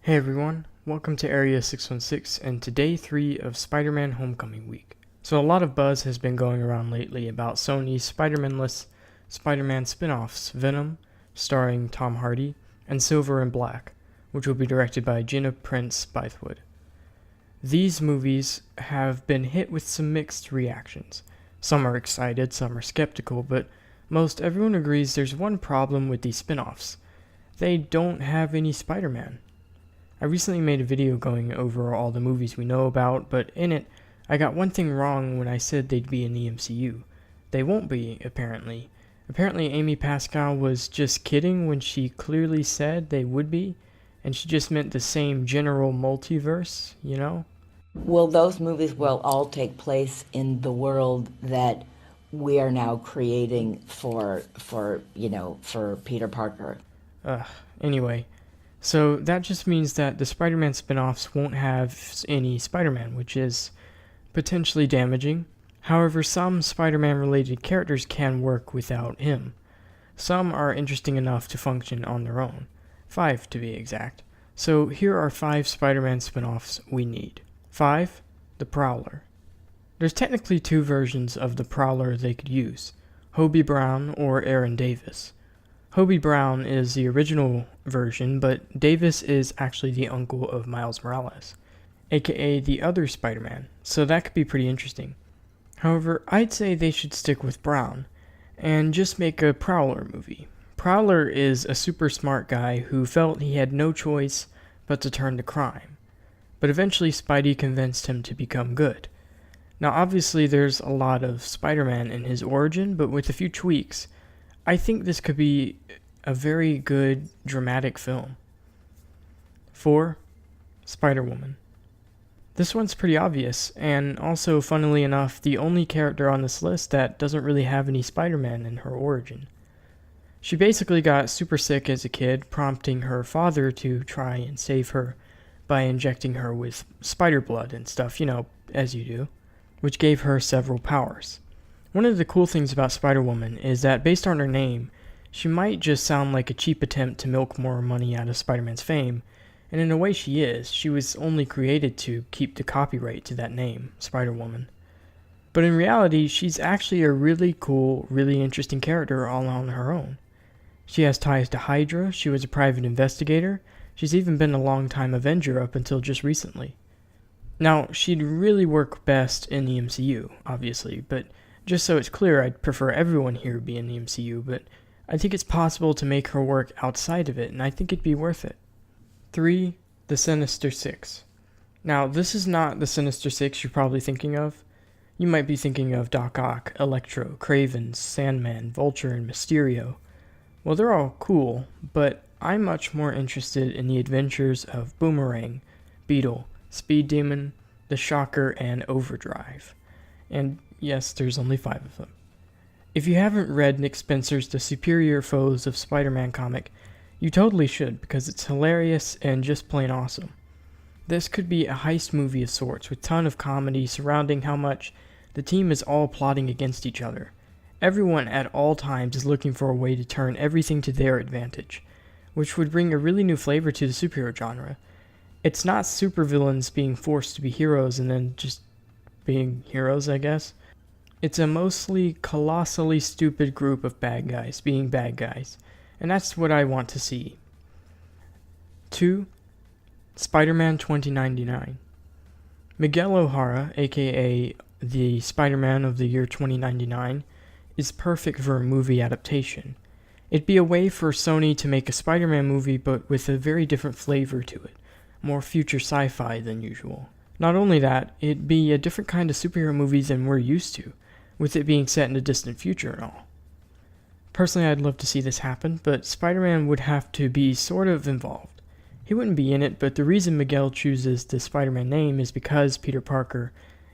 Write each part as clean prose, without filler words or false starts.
Hey everyone, welcome to Area 616 and to day 3 of Spider-Man Homecoming Week. So a lot of buzz has been going around lately about Sony's Spider-Man-less Spider-Man spin-offs Venom, starring Tom Hardy, and Silver and Black, which will be directed by Gina Prince Bythewood. These movies have been hit with some mixed reactions. Some are excited, some are skeptical, but most everyone agrees there's one problem with these spin-offs. They don't have any Spider-Man. I recently made a video going over all the movies we know about, but in it, I got one thing wrong when I said they'd be in the MCU. They won't be, apparently. Apparently Amy Pascal was just kidding when she clearly said they would be, and she just meant the same general multiverse, you know? Well, those movies will all take place in the world that we are now creating for Peter Parker. Anyway, so that just means that the Spider-Man spin-offs won't have any Spider-Man, which is potentially damaging. However, some Spider-Man related characters can work without him. Some are interesting enough to function on their own. 5 to be exact. So here are 5 Spider-Man spin-offs we need. 5. The Prowler. There's technically 2 versions of the Prowler they could use, Hobie Brown or Aaron Davis. Hobie Brown is the original version, but Davis is actually the uncle of Miles Morales, aka the other Spider-Man, so that could be pretty interesting. However, I'd say they should stick with Brown, and just make a Prowler movie. Prowler is a super smart guy who felt he had no choice but to turn to crime, but eventually Spidey convinced him to become good. Now obviously there's a lot of Spider-Man in his origin, but with a few tweaks, I think this could be a very good dramatic film. 4. Spider-Woman. This one's pretty obvious, and also, funnily enough, the only character on this list that doesn't really have any Spider-Man in her origin. She basically got super sick as a kid, prompting her father to try and save her by injecting her with spider blood and stuff, as you do, which gave her several powers. One of the cool things about Spider-Woman is that based on her name, she might just sound like a cheap attempt to milk more money out of Spider-Man's fame, and in a way she is. She was only created to keep the copyright to that name, Spider-Woman. But in reality, she's actually a really cool, really interesting character all on her own. She has ties to Hydra, she was a private investigator, she's even been a long-time Avenger up until just recently. Now, she'd really work best in the MCU, obviously, but just so it's clear, I'd prefer everyone here be in the MCU, but I think it's possible to make her work outside of it, and I think it'd be worth it. 3. The Sinister Six. Now, this is not the Sinister Six you're probably thinking of. You might be thinking of Doc Ock, Electro, Kraven, Sandman, Vulture, and Mysterio. Well, they're all cool, but I'm much more interested in the adventures of Boomerang, Beetle, Speed Demon, the Shocker, and Overdrive. And yes, there's only 5 of them. If you haven't read Nick Spencer's The Superior Foes of Spider-Man comic, you totally should, because it's hilarious and just plain awesome. This could be a heist movie of sorts, with ton of comedy surrounding how much the team is all plotting against each other. Everyone at all times is looking for a way to turn everything to their advantage, which would bring a really new flavor to the superhero genre. It's not supervillains being forced to be heroes and then just being heroes, I guess. It's a mostly colossally stupid group of bad guys being bad guys, and that's what I want to see. 2. Spider-Man 2099. Miguel O'Hara, aka the Spider-Man of the year 2099, is perfect for a movie adaptation. It'd be a way for Sony to make a Spider-Man movie but with a very different flavor to it, more future sci-fi than usual. Not only that, it'd be a different kind of superhero movie than we're used to, with it being set in a distant future and all. Personally, I'd love to see this happen, but Spider-Man would have to be sort of involved. He wouldn't be in it, but the reason Miguel chooses the Spider-Man name is because Peter Parker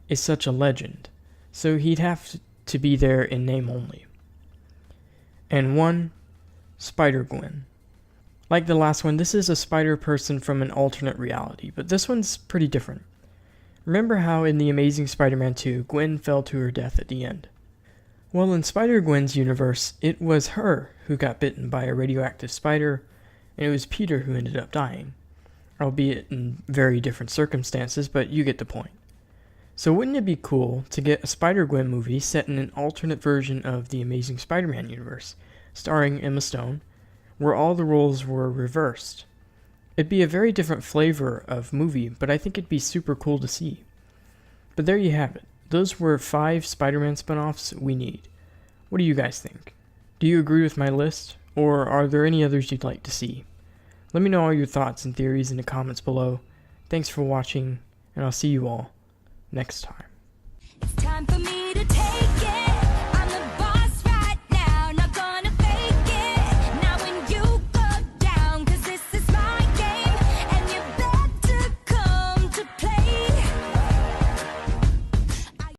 is such a legend, so he'd have to be there in name only. And 1. SpiderGwen. Like the last one, this is a spider person from an alternate reality, but this one's pretty different. Remember how in The Amazing Spider-Man 2, Gwen fell to her death at the end? Well, in Spider-Gwen's universe, it was her who got bitten by a radioactive spider, and it was Peter who ended up dying. albeit in very different circumstances, but you get the point. So wouldn't it be cool to get a Spider-Gwen movie set in an alternate version of the Amazing Spider-Man universe, starring Emma Stone, where all the roles were reversed? It'd be a very different flavor of movie, but I think it'd be super cool to see. But there you have it. Those were 5 Spider-Man spin-offs we need. What do you guys think? Do you agree with my list, or are there any others you'd like to see? Let me know all your thoughts and theories in the comments below. Thanks for watching, and I'll see you all next time. It's time for me